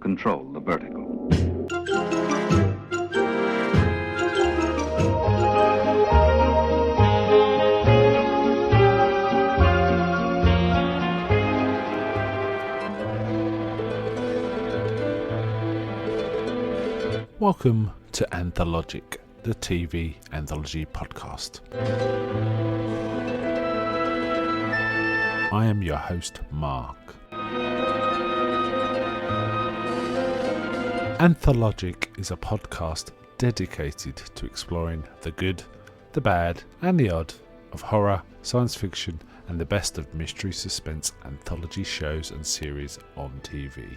control the vertigo. Welcome to Anthologic, the TV anthology podcast. I am your host, Mark. Anthologic is a podcast dedicated to exploring the good, the bad, and the odd of horror, science fiction, and the best of mystery suspense anthology shows and series on TV.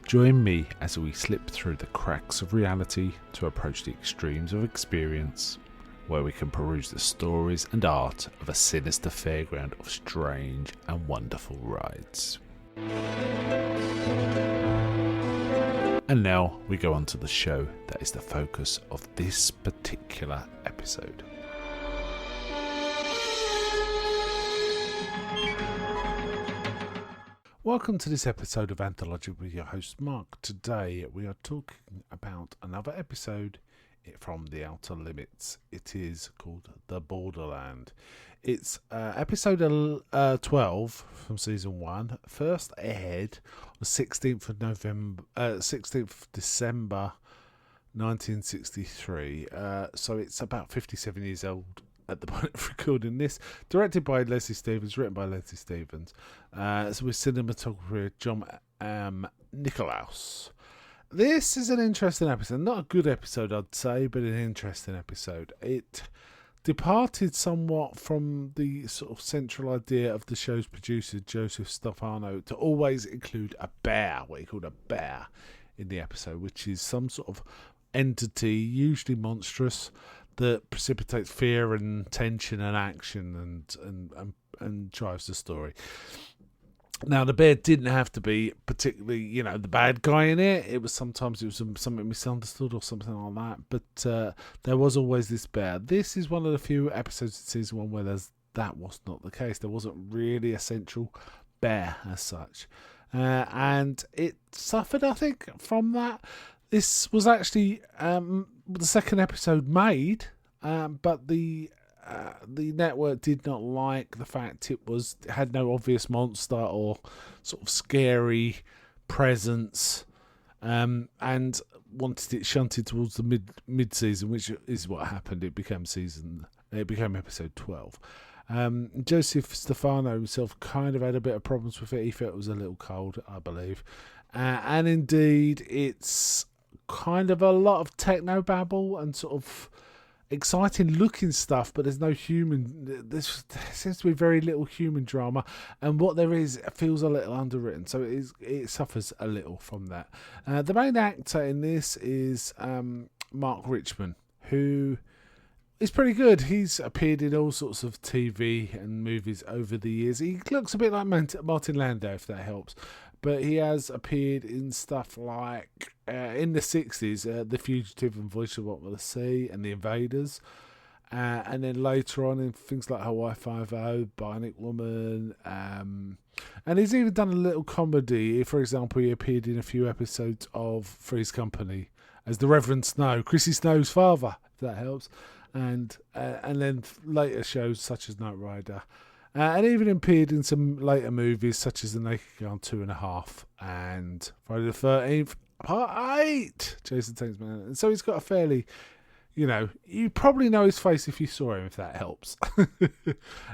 Join me as we slip through the cracks of reality to approach the extremes of experience, where we can peruse the stories and art of a sinister fairground of strange and wonderful rides. And now we go on to the show that is the focus of this particular episode. Welcome to this episode of Anthology with your host Mark. Today we are talking about another episode from The Outer Limits. It is called The Borderland. It's episode 12 from season 1. First aired on the 16th of December 1963. So it's about 57 years old at the point of recording this. Directed by Leslie Stevens, written by Leslie Stevens. So with cinematographer John Nicklaus. This is an interesting episode. Not a good episode, I'd say, but an interesting episode. It departed somewhat from the sort of central idea of the show's producer, Joseph Stefano, to always include a bear, what he called a bear, in the episode, which is some sort of entity, usually monstrous, that precipitates fear and tension and action and drives the story. Now, the bear didn't have to be particularly, the bad guy in it. It was sometimes something misunderstood or something like that. But there was always this bear. This is one of the few episodes of season 1 where that was not the case. There wasn't really a central bear as such. And it suffered, I think, from that. This was actually the second episode made, but the network did not like the fact it had no obvious monster or sort of scary presence, and wanted it shunted towards the mid season, which is what happened. It became episode 12. Joseph Stefano himself kind of had a bit of problems with it. He felt it was a little cold, I believe, and indeed it's kind of a lot of techno babble and sort of exciting looking stuff, but there's no human. There seems to be very little human drama, and what there is feels a little underwritten, so it suffers a little from that. The main actor in this is Mark Richman, who is pretty good. He's appeared in all sorts of TV and movies over the years. He looks a bit like Martin Landau, if that helps. But he has appeared in stuff like, in the 60s, The Fugitive and Voice of What Will I See and The Invaders. And then later on in things like Hawaii Five-0, Bionic Woman. And he's even done a little comedy. For example, he appeared in a few episodes of Three's Company as the Reverend Snow, Chrissy Snow's father, if that helps. And then later shows such as Knight Rider. And even appeared in some later movies such as The Naked Gun 2.5 and Friday the 13th, Part 8, Jason Takes Manhattan. And so he's got a fairly, you probably know his face if you saw him, if that helps.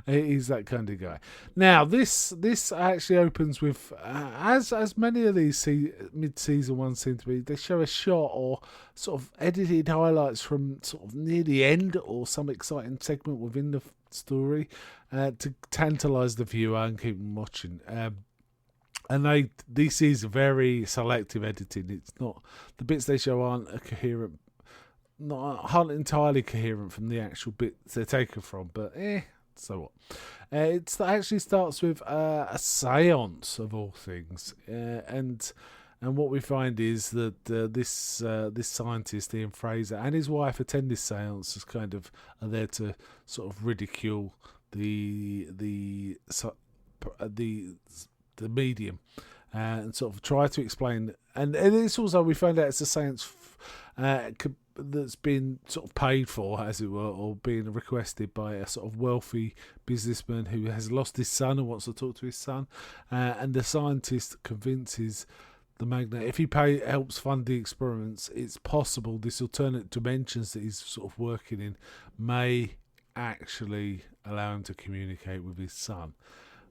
He's that kind of guy. Now, this actually opens with, as many of these mid-season ones seem to be, they show a shot or sort of edited highlights from sort of near the end or some exciting segment within the story to tantalise the viewer and keep them watching. And this is very selective editing. It's not, the bits they show aren't entirely coherent from the actual bits they're taken from, but so what. It actually starts with a seance of all things, and what we find is that this scientist, Ian Fraser, and his wife attend this seance as kind of are there to sort of ridicule the the medium, and sort of try to explain. And it's also, we found out it's a seance that's been sort of paid for, as it were, or being requested by a sort of wealthy businessman who has lost his son and wants to talk to his son. And the scientist convinces the magnate, if he helps fund the experiments, it's possible this alternate dimensions that he's sort of working in may actually allow him to communicate with his son,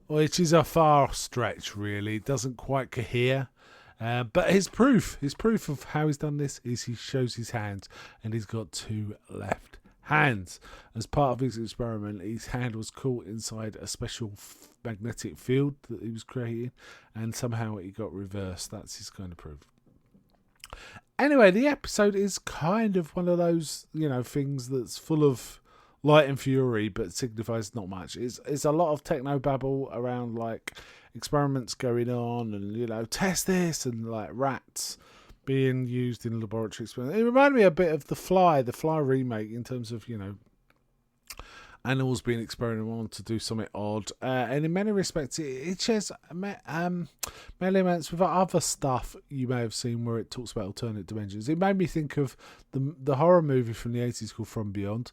which is a far stretch, really. It doesn't quite cohere. But his proof of how he's done this is he shows his hands, and he's got 2 left hands. As part of his experiment, his hand was caught inside a special magnetic field that he was creating, and somehow it got reversed. That's his kind of proof. Anyway, the episode is kind of one of those, things that's full of light and fury, but signifies not much. It's a lot of techno babble around like experiments going on, and test this, and like rats being used in laboratory experiments. It reminded me a bit of the Fly remake, in terms of animals being experimented on to do something odd, and in many respects it shares many elements with other stuff you may have seen where it talks about alternate dimensions. It made me think of the horror movie from the 80s called From Beyond.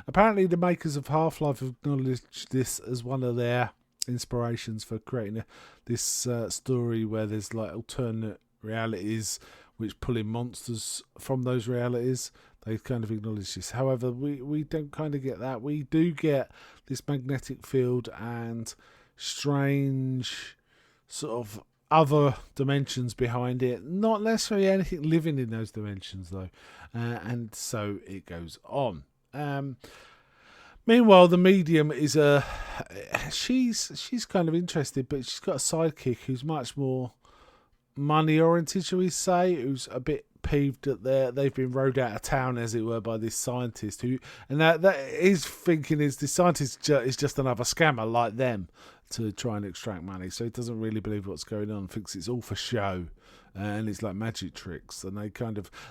Apparently the makers of Half-Life have acknowledged this as one of their inspirations for creating this story where there's like alternate realities which pull in monsters from those realities. They kind of acknowledge this. However, we don't kind of get that. We do get this magnetic field and strange sort of other dimensions behind it. Not necessarily anything living in those dimensions, though. And so it goes on. Meanwhile, the medium is she's kind of interested, but she's got a sidekick who's much more money-oriented, shall we say, who's a bit peeved that they've been rode out of town, as it were, by this scientist that his thinking is the scientist is just another scammer like them to try and extract money. So he doesn't really believe what's going on, thinks it's all for show, and it's like magic tricks. And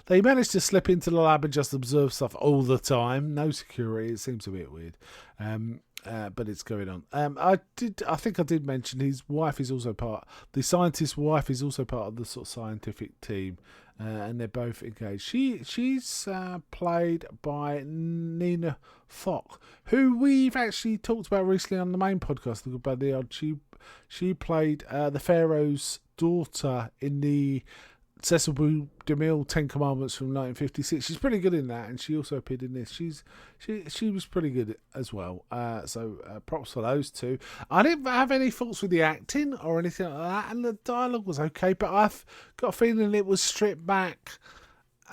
they manage to slip into the lab and just observe stuff all the time, no security. It seems a bit weird. But it's going on. I think I did mention his wife is also the scientist's wife is also part of the sort of scientific team, and they're both engaged. She's played by Nina Fock, who we've actually talked about recently on the main podcast about the odd. She played the Pharaoh's daughter in the Cecil B. DeMille 10 Commandments from 1956. She's pretty good in that, and she also appeared in this. She was pretty good as well. So props for those two. I didn't have any faults with the acting or anything like that, and the dialogue was okay, but I've got a feeling it was stripped back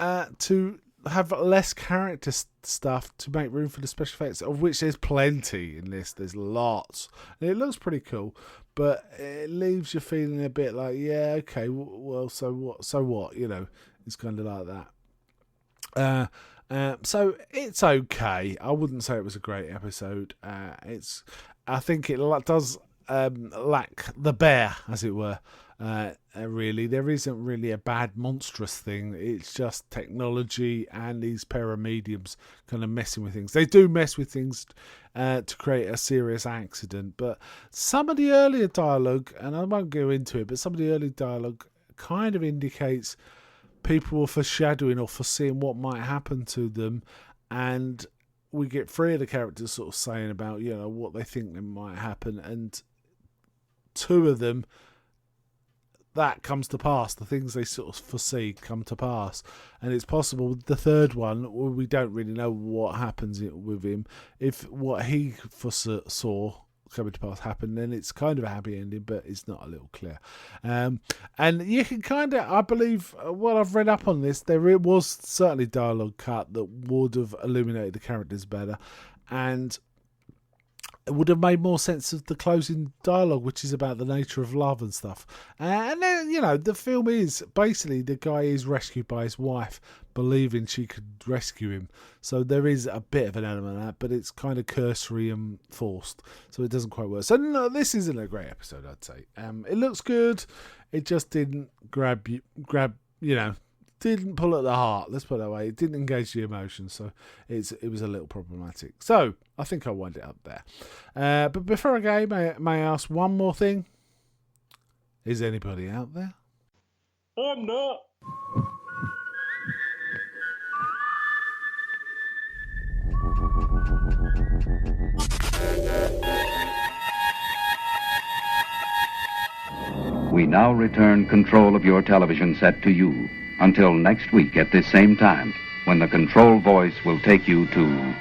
to have less character stuff to make room for the special effects, of which there's plenty in this. There's lots, and it looks pretty cool, but it leaves you feeling a bit like, yeah, okay, well, so what, it's kind of like that. So it's okay. I wouldn't say it was a great episode. I think it does lack the bear, as it were. Really, there isn't really a bad monstrous thing. It's just technology and these paramediums kind of messing with things. They do mess with things to create a serious accident, but some of the earlier dialogue, and I won't go into it, but some of the early dialogue kind of indicates people were foreshadowing or foreseeing what might happen to them, and we get 3 of the characters sort of saying about what they think that might happen, and 2 of them that comes to pass. The things they sort of foresee come to pass, and it's possible the 3rd one, we don't really know what happens with him. If what he foresaw coming to pass happened, then it's kind of a happy ending, but it's not a little clear. And you can kind of, I believe, what I've read up on this, there was certainly dialogue cut that would have illuminated the characters better, and it would have made more sense of the closing dialogue, which is about the nature of love and stuff. And then, the film is basically the guy is rescued by his wife, believing she could rescue him. So there is a bit of an element of that, but it's kind of cursory and forced, so it doesn't quite work. So no, this isn't a great episode, I'd say. It looks good. It just didn't grab didn't pull at the heart. Let's put it that way. It didn't engage the emotions, so it was a little problematic. So I think I'll wind it up there. But before I go, may I ask one more thing? Is anybody out there? I'm not. We now return control of your television set to you until next week at this same time, when the control voice will take you to